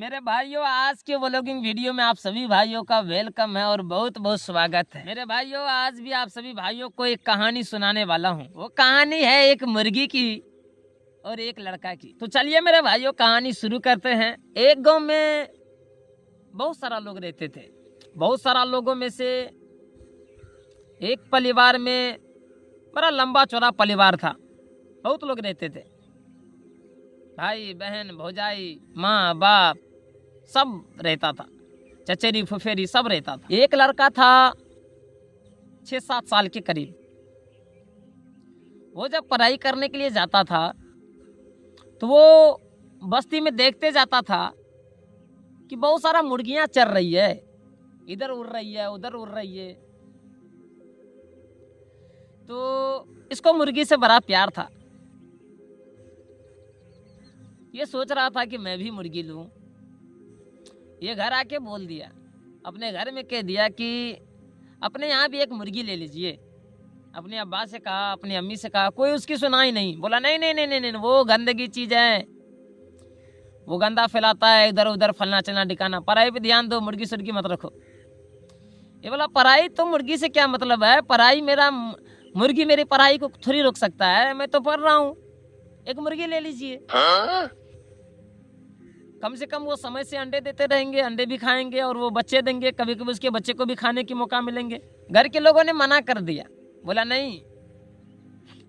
मेरे भाइयों, आज के व्लॉगिंग वीडियो में आप सभी भाइयों का वेलकम है और बहुत बहुत स्वागत है। मेरे भाइयों, आज भी आप सभी भाइयों को एक कहानी सुनाने वाला हूँ। वो कहानी है एक मुर्गी की और एक लड़का की। तो चलिए मेरे भाइयों, कहानी शुरू करते हैं। एक गांव में बहुत सारा लोग रहते थे। बहुत सारा लोगों में से एक परिवार में बड़ा लंबा चौड़ा परिवार था। बहुत लोग रहते थे, भाई बहन भौजाई माँ बाप सब रहता था, चचेरी फुफेरी सब रहता था। एक लड़का था 6-7 साल के करीब। वो जब पढ़ाई करने के लिए जाता था तो वो बस्ती में देखते जाता था कि बहुत सारा मुर्गियां चर रही है, इधर उड़ रही है उधर उड़ रही है। तो इसको मुर्गी से बड़ा प्यार था। ये सोच रहा था कि मैं भी मुर्गी लूं। ये घर आके बोल दिया, अपने घर में कह दिया कि अपने यहाँ भी एक मुर्गी ले लीजिए। अपने अब्बा से कहा, अपनी अम्मी से कहा, कोई उसकी सुना ही नहीं। बोला नहीं नहीं नहीं नहीं, नहीं वो गंदगी चीज है, वो गंदा फैलाता है, इधर उधर फलना चलना डिकाना। पढ़ाई पे ध्यान दो, मुर्गी सुर्गी मत रखो। ये बोला पढ़ाई तो मुर्गी से क्या मतलब है, पढ़ाई मेरा मुर्गी मेरी पढ़ाई को थोड़ी रोक सकता है, मैं तो पढ़ रहा हूँ, एक मुर्गी ले लीजिए। कम से कम वो समय से अंडे देते रहेंगे, अंडे भी खाएंगे और वो बच्चे देंगे, कभी कभी उसके बच्चे को भी खाने की मौका मिलेंगे। घर के लोगों ने मना कर दिया, बोला नहीं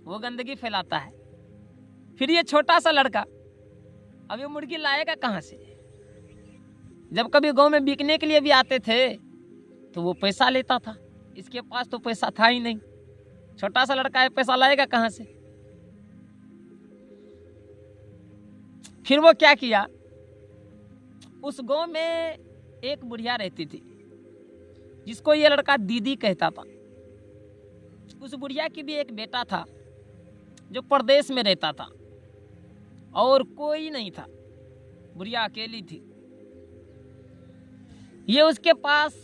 वो गंदगी फैलाता है। फिर ये छोटा सा लड़का अब ये मुर्गी लाएगा कहाँ से? जब कभी गांव में बिकने के लिए भी आते थे तो वो पैसा लेता था, इसके पास तो पैसा था ही नहीं। छोटा सा लड़का है, पैसा लाएगा कहाँ से? फिर वो क्या किया, उस गांव में एक बुढ़िया रहती थी जिसको ये लड़का दीदी कहता था। उस बुढ़िया की भी एक बेटा था जो परदेश में रहता था और कोई नहीं था, बुढ़िया अकेली थी। ये उसके पास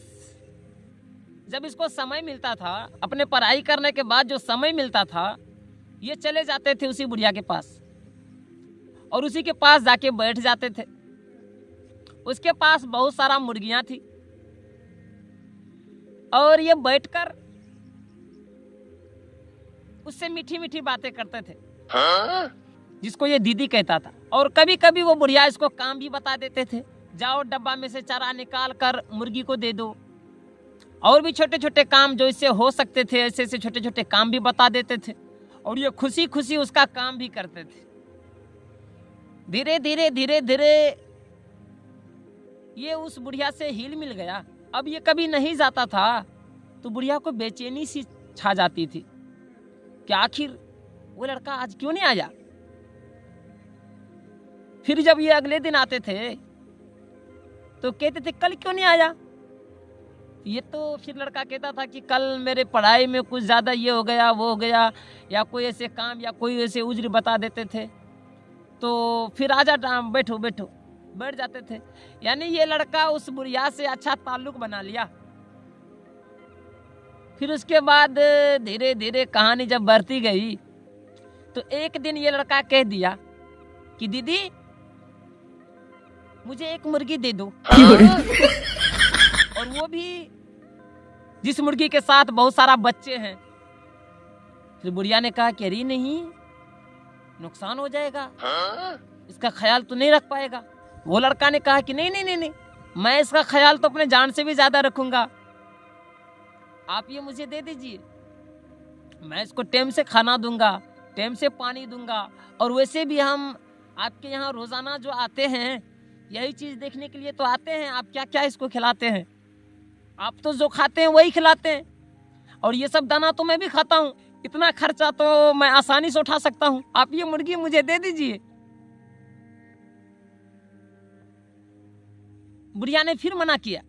जब इसको समय मिलता था, अपने पढ़ाई करने के बाद जो समय मिलता था, ये चले जाते थे उसी बुढ़िया के पास और उसी के पास जाके बैठ जाते थे। उसके पास बहुत सारा मुर्गियां थी और ये बैठकर उससे मीठी मीठी बातें करते थे, जिसको ये दीदी कहता था। और कभी कभी वो बुढ़िया इसको काम भी बता देते थे, जाओ डब्बा में से चारा निकाल कर मुर्गी को दे दो। और भी छोटे छोटे काम जो इससे हो सकते थे, ऐसे ऐसे छोटे छोटे काम भी बता देते थे और ये खुशी खुशी उसका काम भी करते थे। धीरे धीरे धीरे धीरे ये उस बुढ़िया से हिल मिल गया। अब ये कभी नहीं जाता था तो बुढ़िया को बेचैनी सी छा जाती थी कि आखिर वो लड़का आज क्यों नहीं आया। फिर जब ये अगले दिन आते थे तो कहते थे कल क्यों नहीं आया। ये तो फिर लड़का कहता था कि कल मेरे पढ़ाई में कुछ ज़्यादा ये हो गया वो हो गया, या कोई ऐसे काम या कोई ऐसे उज्र बता देते थे। तो फिर आजा बैठो बैठो, बैठ जाते थे। यानी ये लड़का उस बुढ़िया से अच्छा ताल्लुक बना लिया। फिर उसके बाद धीरे धीरे कहानी जब बढ़ती गई तो एक दिन ये लड़का कह दिया कि दीदी मुझे एक मुर्गी दे दो। और वो भी जिस मुर्गी के साथ बहुत सारा बच्चे हैं। फिर बुढ़िया ने कहा कि अरे नहीं, नुकसान हो जाएगा, इसका ख्याल तो नहीं रख पाएगा। वो लड़का ने कहा कि नहीं नहीं नहीं नहीं, मैं इसका ख्याल तो अपने जान से भी ज्यादा रखूंगा, आप ये मुझे दे दीजिए। मैं इसको टाइम से खाना दूंगा, टाइम से पानी दूंगा। और वैसे भी हम आपके यहाँ रोजाना जो आते हैं यही चीज देखने के लिए तो आते हैं, आप क्या क्या इसको खिलाते हैं। आप तो जो खाते हैं वही खिलाते हैं और ये सब दाना तो मैं भी खाता हूँ, इतना खर्चा तो मैं आसानी से उठा सकता हूँ, आप ये मुर्गी मुझे दे दीजिए। बुढ़िया ने फिर मना किया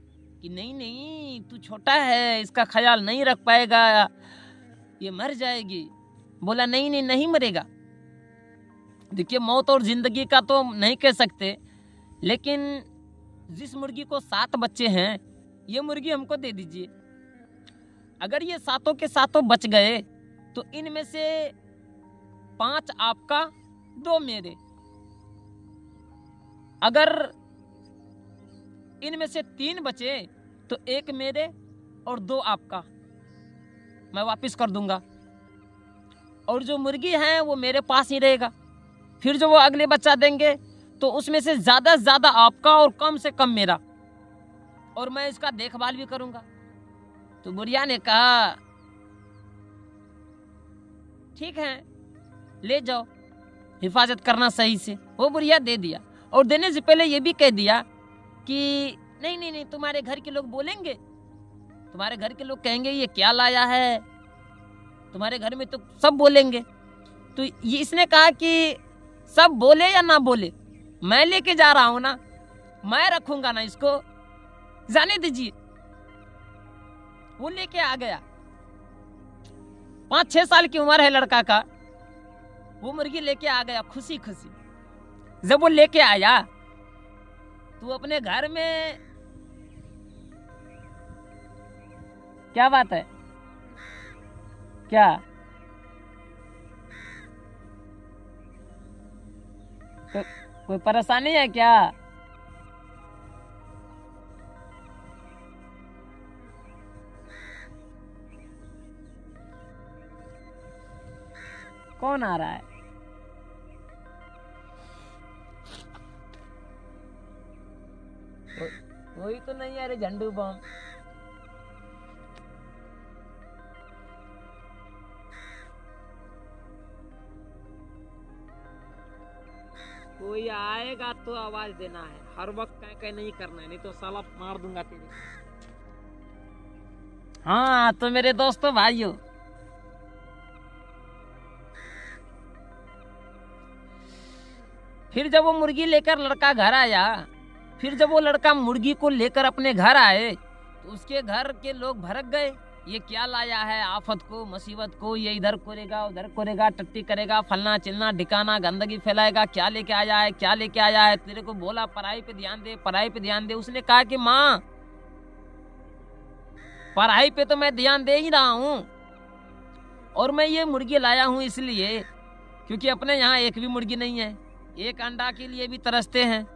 कि नहीं नहीं, तू छोटा है, इसका ख्याल नहीं रख पाएगा, ये मर जाएगी। बोला नहीं नहीं नहीं मरेगा। देखिए मौत और जिंदगी का तो नहीं कह सकते, लेकिन जिस मुर्गी को 7 बच्चे हैं ये मुर्गी हमको दे दीजिए। अगर ये 7 के 7 बच गए तो इनमें से 5 आपका 2 मेरे। अगर इनमें से 3 बचे तो 1 मेरे और 2 आपका, मैं वापस कर दूंगा। और जो मुर्गी है वो मेरे पास ही रहेगा। फिर जो वो अगले बच्चा देंगे तो उसमें से ज़्यादा से ज़्यादा आपका और कम से कम मेरा, और मैं इसका देखभाल भी करूंगा। तो बुढ़िया ने कहा ठीक है ले जाओ, हिफाजत करना सही से। वो बुढ़िया दे दिया, और देने से पहले ये भी कह दिया कि नहीं नहीं नहीं, तुम्हारे घर के लोग बोलेंगे, तुम्हारे घर के लोग कहेंगे ये क्या लाया है, तुम्हारे घर में तो सब बोलेंगे। तो ये इसने कहा कि सब बोले या ना बोले, मैं लेके जा रहा हूं ना, मैं रखूंगा ना इसको, जाने दीजिए। वो लेके आ गया। 5-6 साल की उम्र है लड़का का। वो मुर्गी लेके आ गया खुशी खुशी। जब वो लेके आया तो अपने घर में क्या बात है, क्या कोई परेशानी है क्या? कौन आ रहा है? वही तो नहीं, अरे झंडू बम। कोई आएगा तो आवाज देना है, हर वक्त कहीं नहीं करना है, नहीं तो साला मार दूंगा तेरे। हाँ तो मेरे दोस्तों भाइयों, फिर जब वो मुर्गी लेकर लड़का घर आया, फिर जब वो लड़का मुर्गी को लेकर अपने घर आए तो उसके घर के लोग भड़क गए, ये क्या लाया है आफत को, मुसीबत को, ये इधर करेगा उधर करेगा, टट्टी करेगा, फलना चिलना ढिकाना, गंदगी फैलाएगा, क्या लेके आया है, क्या लेके आया है, तेरे को बोला पढ़ाई पे ध्यान दे, पढ़ाई पे ध्यान दे। उसने कहा कि माँ पढ़ाई पे तो मैं ध्यान दे ही रहा हूँ, और मैं ये मुर्गी लाया हूँ इसलिए क्योंकि अपने यहाँ एक भी मुर्गी नहीं है, एक अंडा के लिए भी तरसते हैं,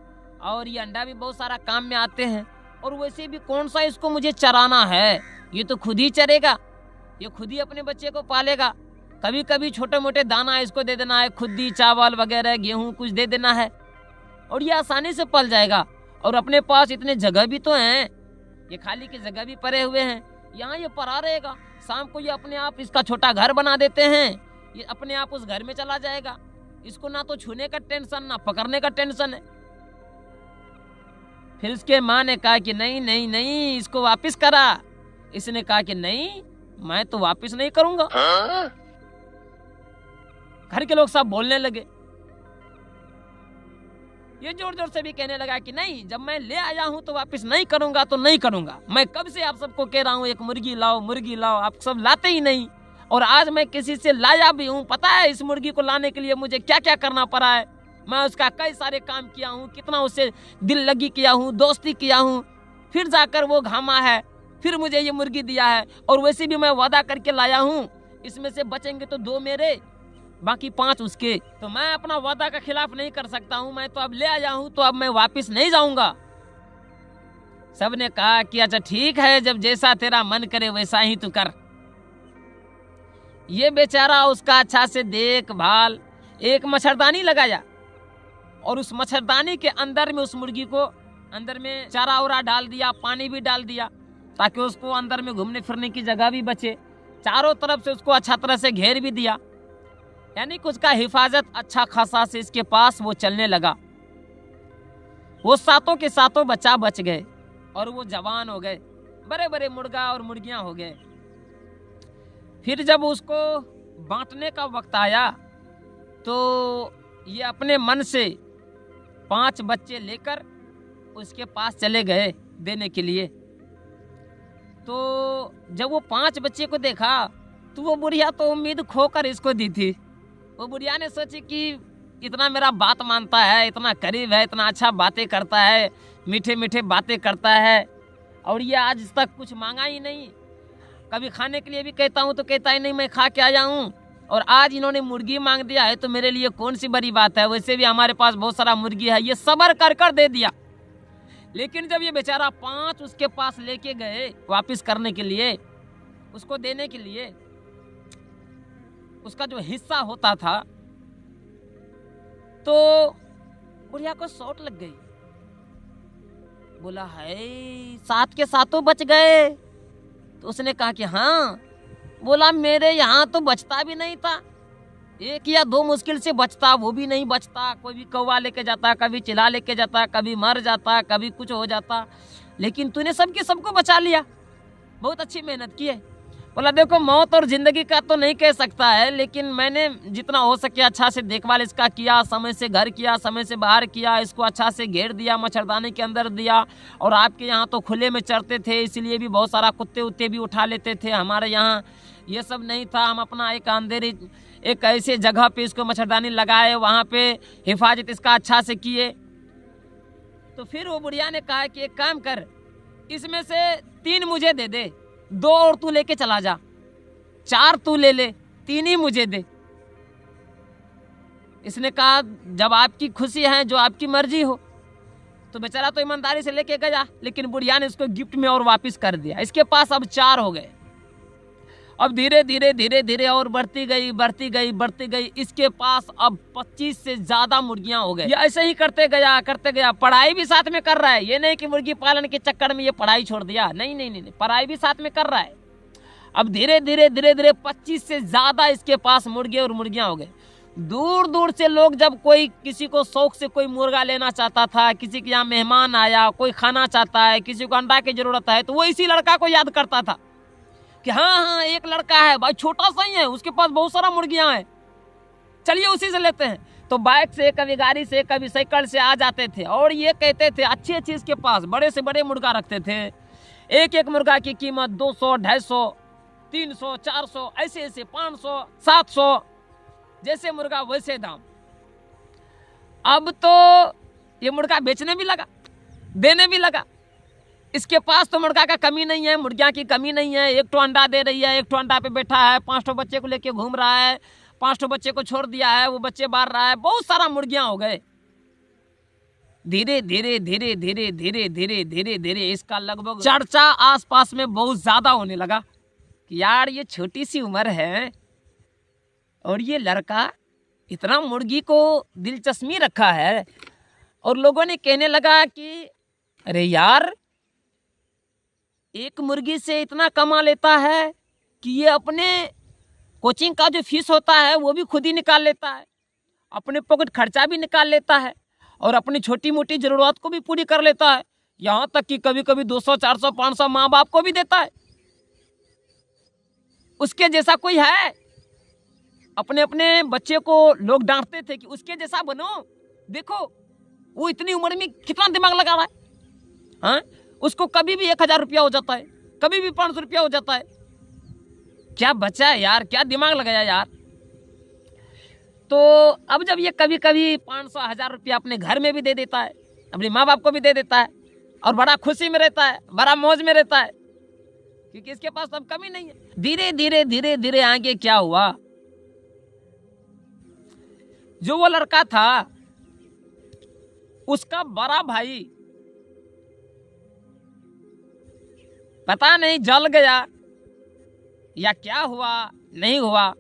और ये अंडा भी बहुत सारा काम में आते हैं, और वैसे भी कौन सा इसको मुझे चराना है, ये तो खुद ही चरेगा, ये खुद ही अपने बच्चे को पालेगा। कभी कभी छोटे मोटे दाना इसको दे देना है, खुद्दी चावल वगैरह गेहूं कुछ दे देना है, और ये आसानी से पल जाएगा। और अपने पास इतने जगह भी तो हैं, ये खाली की जगह भी पड़े हुए हैं, यहाँ ये पड़ा रहेगा। शाम को ये अपने आप इसका छोटा घर बना देते हैं, ये अपने आप उस घर में चला जाएगा, इसको ना तो छूने का टेंशन ना पकड़ने का टेंशन है। फिर उसके माँ ने कहा कि नहीं नहीं नहीं, इसको वापस करा। इसने कहा कि नहीं, मैं तो वापस नहीं करूंगा। घर के लोग सब बोलने लगे। ये जोर जोर से भी कहने लगा कि नहीं, जब मैं ले आया हूं तो वापस नहीं करूंगा तो नहीं करूंगा। मैं कब से आप सबको कह रहा हूं एक मुर्गी लाओ मुर्गी लाओ, आप सब लाते ही नहीं, और आज मैं किसी से लाया भी हूं। पता है इस मुर्गी को लाने के लिए मुझे क्या क्या करना पड़ा है, मैं उसका कई सारे काम किया हूं, कितना उससे दिल लगी किया हूं, दोस्ती किया हूं, फिर जाकर वो घामा है, फिर मुझे ये मुर्गी दिया है। और वैसे भी मैं वादा करके लाया हूँ, इसमें से बचेंगे तो 2 मेरे, बाकी 5 उसके। तो मैं अपना वादा का खिलाफ नहीं कर सकता हूँ, मैं तो अब ले आया हूँ तो अब मैं वापस नहीं जाऊंगा। सबने कहा कि अच्छा ठीक है, जब जैसा तेरा मन करे वैसा ही तू कर। ये बेचारा उसका अच्छा से देखभाल, एक मच्छरदानी लगाया, और उस मच्छरदानी के अंदर में उस मुर्गी को अंदर में चारा उरा डाल दिया, पानी भी डाल दिया, ताकि उसको अंदर में घूमने फिरने की जगह भी बचे। चारों तरफ से उसको अच्छा तरह से घेर भी दिया, यानी कि उसका हिफाजत अच्छा खासा से इसके पास वो चलने लगा। वो 7 के 7 बच्चा बच गए, और वो जवान हो गए, बड़े बड़े मुर्गा और मुर्गियां हो गए। फिर जब उसको बांटने का वक्त आया तो ये अपने मन से 5 बच्चे लेकर उसके पास चले गए देने के लिए। तो जब वो 5 बच्चे को देखा तो वो बुढ़िया तो उम्मीद खोकर इसको दी थी। वो बुढ़िया ने सोची कि इतना मेरा बात मानता है, इतना करीब है, इतना अच्छा बातें करता है, मीठे मीठे बातें करता है, और ये आज तक कुछ मांगा ही नहीं। कभी खाने के लिए भी कहता हूँ तो कहता ही नहीं मैं खा के आया हूँ, और आज इन्होंने मुर्गी मांग दिया है तो मेरे लिए कौन सी बड़ी बात है। वैसे भी हमारे पास बहुत सारा मुर्गी है। ये सब्र कर कर दे दिया लेकिन जब ये बेचारा 5 उसके पास लेके गए वापस करने के लिए, उसको देने के लिए, उसका जो हिस्सा होता था, तो बुढ़िया को शॉट लग गई। बोला है 7 के 7 बच गए। तो उसने कहा कि हाँ। बोला मेरे यहाँ तो बचता भी नहीं था, 1 या 2 मुश्किल से बचता, वो भी नहीं बचता। कोई भी कौवा लेके जाता, कभी चिल्ला लेके जाता, कभी मर जाता, कभी कुछ हो जाता, लेकिन तूने सबको बचा लिया, बहुत अच्छी मेहनत की है। बोला देखो मौत और जिंदगी का तो नहीं कह सकता है, लेकिन मैंने जितना हो सके अच्छा से देखभाल इसका किया, समय से घर किया, समय से बाहर किया, इसको अच्छा से घेर दिया, मच्छरदानी के अंदर दिया। और आपके यहाँ तो खुले में चरते थे, इसलिए भी बहुत सारा कुत्ते उत्ते भी उठा लेते थे। हमारे यहाँ ये सब नहीं था, हम अपना एक अंधेरी एक ऐसे जगह पे इसको मच्छरदानी लगाए, वहाँ पे हिफाजत इसका अच्छा से किए। तो फिर वो बुढ़िया ने कहा कि एक काम कर, इसमें से 3 मुझे दे दे, 2 और तू लेके चला जा, 4 तू ले ले, 3 ही मुझे दे। इसने कहा जब आपकी खुशी है, जो आपकी मर्जी हो। तो बेचारा तो ईमानदारी से लेके गया, लेकिन बुढ़िया ने इसको गिफ्ट में और वापस कर दिया। इसके पास अब 4 हो गए। अब धीरे धीरे और बढ़ती गई। इसके पास अब 25 से ज्यादा मुर्गियां हो गए। ये ऐसे ही करते गया। पढ़ाई भी साथ में कर रहा है, ये नहीं कि मुर्गी पालन के चक्कर में ये पढ़ाई छोड़ दिया, नहीं, पढ़ाई भी साथ में कर रहा है। अब धीरे धीरे 25 से ज्यादा इसके पास मुर्गे और मुर्गियां हो गए। दूर से लोग, जब कोई किसी को शौक से कोई मुर्गा लेना चाहता था, किसी के यहाँ मेहमान आया, कोई खाना चाहता है, किसी को अंडा की जरूरत है, तो वो इसी लड़का को याद करता था कि हाँ एक लड़का है भाई, छोटा सा ही है, उसके पास बहुत सारा मुर्गियां हैं, चलिए उसी से लेते हैं। तो बाइक से, कभी गाड़ी से, कभी साइकिल से आ जाते थे और ये कहते थे अच्छी इसके पास बड़े से बड़े मुर्गा रखते थे। एक मुर्गा की कीमत 200, 250, 300, 400, ऐसे 500, 700, जैसे मुर्गा वैसे दाम। अब तो ये मुर्गा बेचने भी लगा, देने भी लगा। इसके पास तो मुर्गा का कमी नहीं है, मुर्गियां की कमी नहीं है। 1 अंडा दे रही है, 1 अंडा पे बैठा है, 5 बच्चे को लेके घूम रहा है, 5 बच्चे को छोड़ दिया है, वो बच्चे बार रहा है, बहुत सारा मुर्गियां हो गए। धीरे धीरे इसका लगभग चर्चा आसपास में बहुत ज्यादा होने लगा कि यार ये छोटी सी उम्र है और ये लड़का इतना मुर्गी को दिलचस्पी रखा है। और लोगों ने कहने लगा कि अरे यार, एक मुर्गी से इतना कमा लेता है कि ये अपने कोचिंग का जो फीस होता है वो भी खुद ही निकाल लेता है, अपने पॉकेट खर्चा भी निकाल लेता है और अपनी छोटी मोटी ज़रूरत को भी पूरी कर लेता है। यहाँ तक कि कभी कभी 200, 400, 500 माँ बाप को भी देता है। उसके जैसा कोई है? अपने बच्चे को लोग डांटते थे कि उसके जैसा बनो, देखो वो इतनी उम्र में कितना दिमाग लगा रहा है। हाँ, उसको कभी भी 1000 रुपया हो जाता है, कभी भी 500 रुपया हो जाता है। क्या बचा है यार, क्या दिमाग लगाया यार। तो अब जब ये कभी कभी 500, 1000 रुपया अपने घर में भी दे देता है, अपने माँ बाप को भी दे देता है और बड़ा खुशी में रहता है, बड़ा मौज में रहता है, क्योंकि इसके पास अब कमी नहीं है। धीरे आगे क्या हुआ, जो वो लड़का था उसका बड़ा भाई पता नहीं जल गया या क्या हुआ, नहीं हुआ,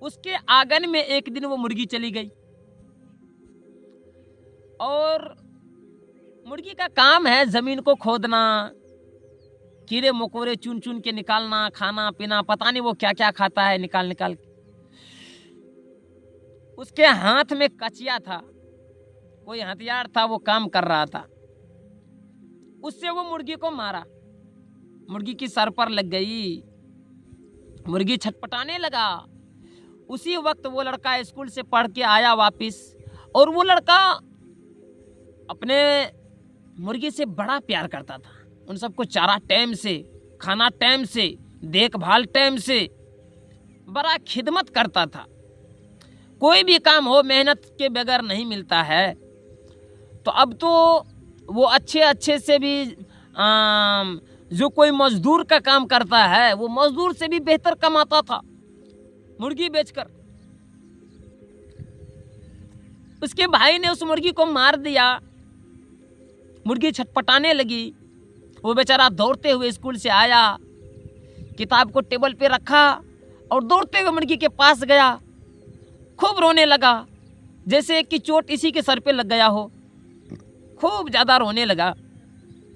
उसके आंगन में एक दिन वो मुर्गी चली गई। और मुर्गी का काम है जमीन को खोदना, कीड़े मकोड़े चुन चुन के निकालना, खाना पीना, पता नहीं वो क्या क्या खाता है निकाल के। उसके हाथ में कचिया था, कोई हथियार था, वो काम कर रहा था। उससे वो मुर्गी को मारा, मुर्गी की सर पर लग गई, मुर्गी छटपटाने लगा। उसी वक्त वो लड़का स्कूल से पढ़ के आया वापस, और वो लड़का अपने मुर्गी से बड़ा प्यार करता था। उन सबको चारा टाइम से, खाना टाइम से, देखभाल टाइम से, बड़ा खिदमत करता था। कोई भी काम हो मेहनत के बगैर नहीं मिलता है। तो अब तो वो अच्छे से भी जो कोई मजदूर का काम करता है, वो मजदूर से भी बेहतर कमाता था मुर्गी बेचकर। उसके भाई ने उस मुर्गी को मार दिया मुर्गी छटपटाने लगी। वो बेचारा दौड़ते हुए स्कूल से आया, किताब को टेबल पे रखा और दौड़ते हुए मुर्गी के पास गया। खूब रोने लगा, जैसे कि चोट इसी के सर पे लग गया हो। खूब ज़्यादा रोने लगा,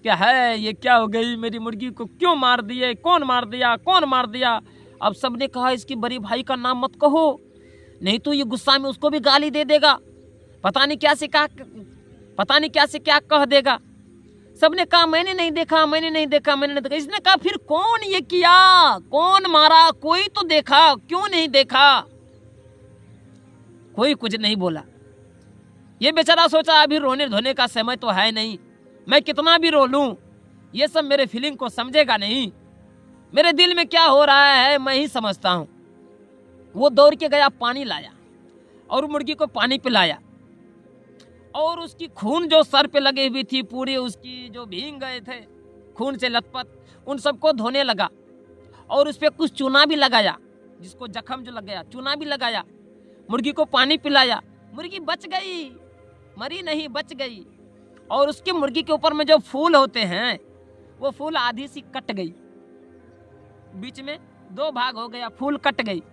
क्या है ये, क्या हो गई, मेरी मुर्गी को क्यों मार दिए, कौन मार दिया, कौन मार दिया। अब सबने कहा इसकी बड़ी भाई का नाम मत कहो, नहीं तो ये गुस्सा में उसको भी गाली दे देगा, पता नहीं क्या से क्या कह देगा। सबने कहा मैंने नहीं देखा, मैंने नहीं देखा, मैंने नहीं देखा। इसने कहा फिर कौन ये किया, कौन मारा, कोई तो देखा, क्यों नहीं देखा। कोई कुछ नहीं बोला। ये बेचारा सोचा अभी रोने धोने का समय तो है नहीं, मैं कितना भी रो लूं ये सब मेरे फीलिंग को समझेगा नहीं, मेरे दिल में क्या हो रहा है मैं ही समझता हूं। वो दौड़ के गया, पानी लाया और मुर्गी को पानी पिलाया और उसकी खून जो सर पे लगी हुई थी पूरी उसकी जो भीग गए थे खून से लथपथ, उन सबको धोने लगा और उस पर कुछ चूना भी लगाया, जिसको जख्म जो लग गया चूना भी लगाया। मुर्गी को पानी पिलाया, मुर्गी बच गई, मरी नहीं, बच गई। और उसके मुर्गी के ऊपर में जो फूल होते हैं वो फूल आधी सी कट गई, बीच में 2 भाग हो गया, फूल कट गई,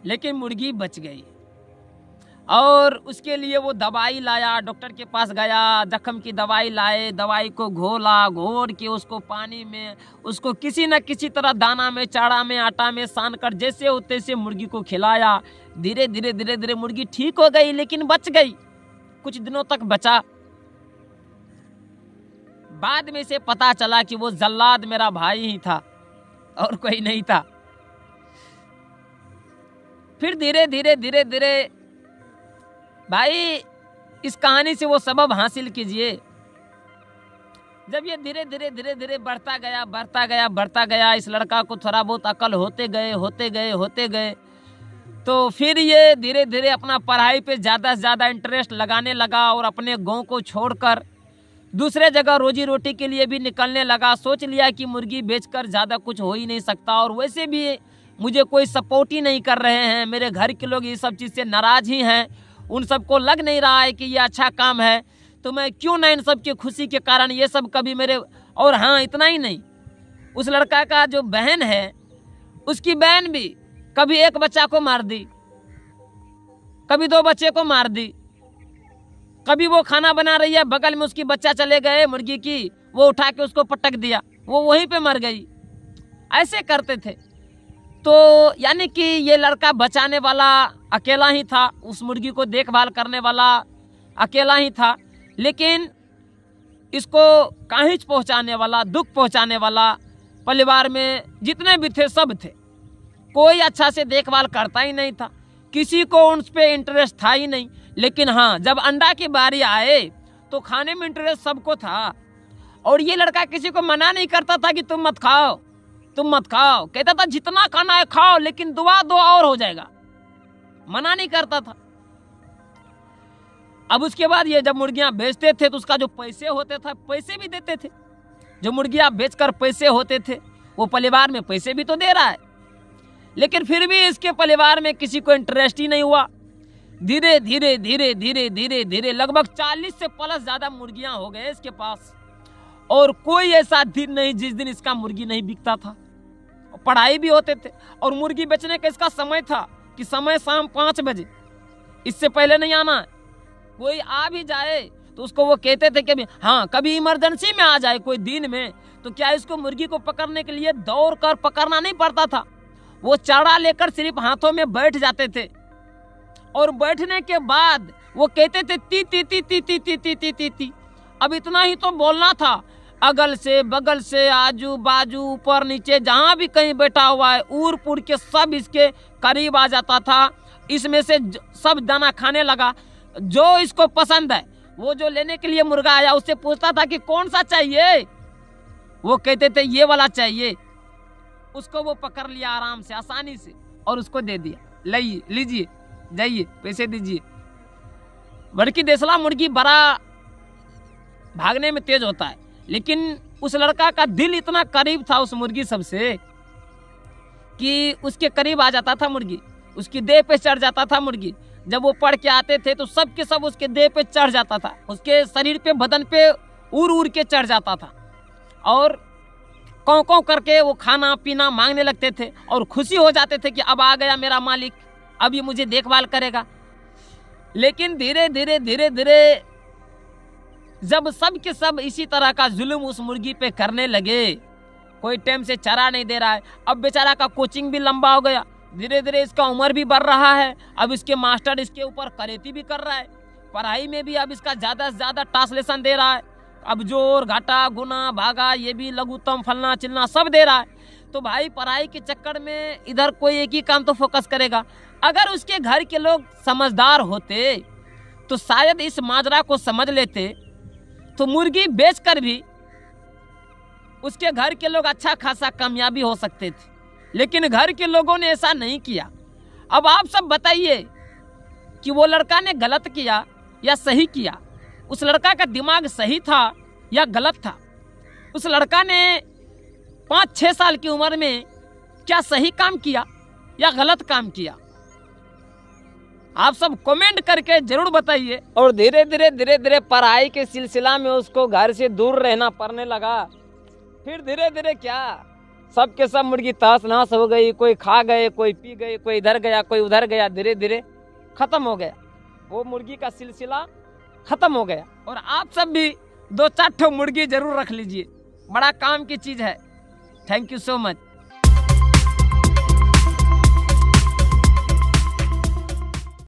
लेकिन मुर्गी बच गई। और उसके लिए वो दवाई लाया, डॉक्टर के पास गया, जख्म की दवाई लाए, दवाई को घोला, घोल के उसको पानी में, उसको किसी न किसी तरह दाना में, चारा में, आटा में सान कर जैसे होते से मुर्गी को खिलाया। धीरे धीरे मुर्गी ठीक हो गई, लेकिन बच गई, कुछ दिनों तक बचा। बाद में से पता चला कि वो जल्लाद मेरा भाई ही था और कोई नहीं था। फिर धीरे धीरे भाई इस कहानी से वो सबब हासिल कीजिए, जब ये धीरे धीरे बढ़ता गया, इस लड़का को थोड़ा बहुत अकल होते गए, तो फिर ये धीरे धीरे अपना पढ़ाई पे ज़्यादा से ज़्यादा इंटरेस्ट लगाने लगा और अपने गांव को छोड़कर दूसरे जगह रोजी रोटी के लिए भी निकलने लगा। सोच लिया कि मुर्गी बेचकर ज़्यादा कुछ हो ही नहीं सकता और वैसे भी मुझे कोई सपोर्ट ही नहीं कर रहे हैं, मेरे घर के लोग ये सब चीज़ से नाराज़ ही हैं, उन सबको लग नहीं रहा है कि ये अच्छा काम है, तो मैं क्यों ना इन सब की खुशी के कारण ये सब कभी मेरे। और हाँ, इतना ही नहीं, उस लड़का का जो बहन है उसकी बहन भी कभी एक बच्चा को मार दी, कभी 2 बच्चे को मार दी, कभी वो खाना बना रही है, बगल में उसकी बच्चा चले गए मुर्गी की, वो उठा के उसको पटक दिया, वो वहीं पे मर गई। ऐसे करते थे। तो यानी कि ये लड़का बचाने वाला अकेला ही था, उस मुर्गी को देखभाल करने वाला अकेला ही था, लेकिन इसको काहिच पहुंचाने वाला, दुख पहुंचाने वाला परिवार में जितने भी थे सब थे। कोई अच्छा से देखभाल करता ही नहीं था, किसी को उन पे इंटरेस्ट था ही नहीं। लेकिन हाँ, जब अंडा की बारी आए तो खाने में इंटरेस्ट सबको था और ये लड़का किसी को मना नहीं करता था कि तुम मत खाओ, कहता था जितना खाना है खाओ, लेकिन दुआ 2 और हो जाएगा, मना नहीं करता था। अब उसके बाद ये जब मुर्गियां बेचते थे तो उसका जो पैसे होते थे पैसे भी देते थे, जो मुर्गियां बेचकर पैसे होते थे वो परिवार में पैसे भी तो दे रहा है, लेकिन फिर भी इसके परिवार में किसी को इंटरेस्ट ही नहीं हुआ। धीरे धीरे लगभग 40 से प्लस ज्यादा मुर्गियां हो गए इसके पास और कोई ऐसा दिन नहीं जिस दिन इसका मुर्गी नहीं बिकता था। पढ़ाई भी होते थे और मुर्गी बेचने का इसका समय था कि समय शाम 5 बजे, इससे पहले नहीं आना है। कोई आ भी जाए तो उसको वो कहते थे कि हाँ कभी इमरजेंसी में आ जाए कोई दिन में, तो क्या इसको मुर्गी को पकड़ने के लिए दौड़ कर पकड़ना नहीं पड़ता था, वो चारा लेकर सिर्फ हाथों में बैठ जाते थे और बैठने के बाद वो कहते थे ती ती ती ती ती ती ती ती ती ती। अब इतना ही तो बोलना था, अगल से बगल से आजू बाजू ऊपर नीचे जहाँ भी कहीं बैठा हुआ है ऊर पुर के सब इसके करीब आ जाता था। इसमें से सब दाना खाने लगा, जो इसको पसंद है वो जो लेने के लिए मुर्गा आया उससे पूछता था कि कौन सा चाहिए, वो कहते थे ये वाला चाहिए, उसको वो पकड़ लिया आराम से आसानी से और उसको दे दिया, लीजिए जाइए पैसे दीजिए। बड़की देसला मुर्गी बड़ा भागने में तेज होता है, लेकिन उस लड़का का दिल इतना करीब था उस मुर्गी सबसे कि उसके करीब आ जाता था मुर्गी, उसकी देह पे चढ़ जाता था मुर्गी, जब वो पढ़ के आते थे तो सब के सब उसके देह पे चढ़ जाता था, उसके शरीर पे, बदन पे उड़ उड़ के चढ़ जाता था और कौं कौं करके वो खाना पीना मांगने लगते थे और खुशी हो जाते थे कि अब आ गया मेरा मालिक, अब ये मुझे देखभाल करेगा। लेकिन धीरे धीरे धीरे धीरे जब सब के सब इसी तरह का जुल्म उस मुर्गी पे करने लगे, कोई टाइम से चारा नहीं दे रहा है, अब बेचारा का कोचिंग भी लंबा हो गया, धीरे धीरे इसका उम्र भी बढ़ रहा है, अब इसके मास्टर इसके ऊपर करेती भी कर रहा है, पढ़ाई में भी अब इसका ज़्यादा से ज़्यादा ट्रांसलेशन दे रहा है, अब जोर घाटा गुना भागा ये भी लघुत्तम फलना चिलना सब दे रहा है। तो भाई पढ़ाई के चक्कर में इधर कोई एक ही काम तो फोकस करेगा। अगर उसके घर के लोग समझदार होते तो शायद इस माजरा को समझ लेते, तो मुर्गी बेचकर भी उसके घर के लोग अच्छा खासा कामयाबी हो सकते थे, लेकिन घर के लोगों ने ऐसा नहीं किया। अब आप सब बताइए कि वो लड़का ने गलत किया या सही किया? उस लड़का का दिमाग सही था या गलत था? उस लड़का ने 5-6 साल की उम्र में क्या सही काम किया या गलत काम किया? आप सब कमेंट करके जरूर बताइए। और धीरे धीरे पढ़ाई के सिलसिला में उसको घर से दूर रहना पड़ने लगा। फिर धीरे धीरे क्या सब के सब मुर्गी तहस नहस हो गई, कोई खा गए, कोई पी गए, कोई इधर गया, कोई उधर गया, धीरे धीरे खत्म हो गया, वो मुर्गी का सिलसिला खत्म हो गया। और आप सब भी 2-4 ठो मुर्गी जरूर रख लीजिए, बड़ा काम की चीज़ है। Thank you so much.